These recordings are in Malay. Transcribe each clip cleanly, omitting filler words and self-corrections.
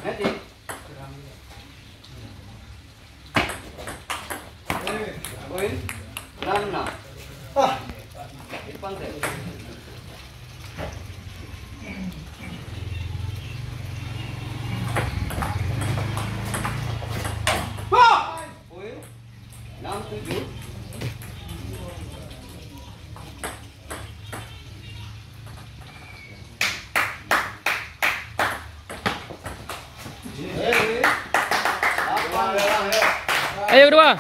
Nanti. Poin 6. Depan saya. Poin 6-7. Ayo kedua.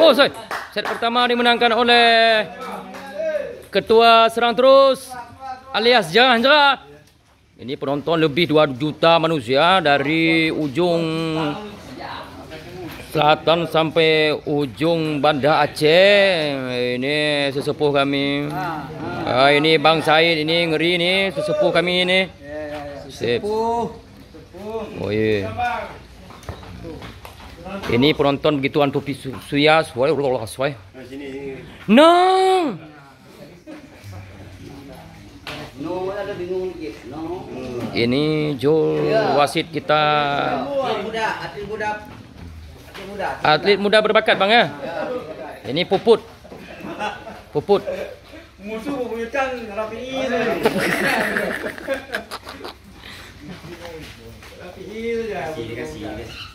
Oh, sorry. Set pertama dimenangkan oleh ketua serang terus alias Jangan Jerat. Ini penonton lebih 2 juta manusia dari ujung selatan sampai ujung Banda Aceh. Ini sesepuh kami. Ini Bang Said, ini ngeri nih sesepuh kami ini. Sesepuh. Oh iya. Ini penonton begituan topi suyas. Wah, Allah aswai. No. Ini Jul wasit kita. Atlet muda berbakat bang ya. Ini Puput. Musuh bebuyutan rapi saja. Rapi saja. Kasih.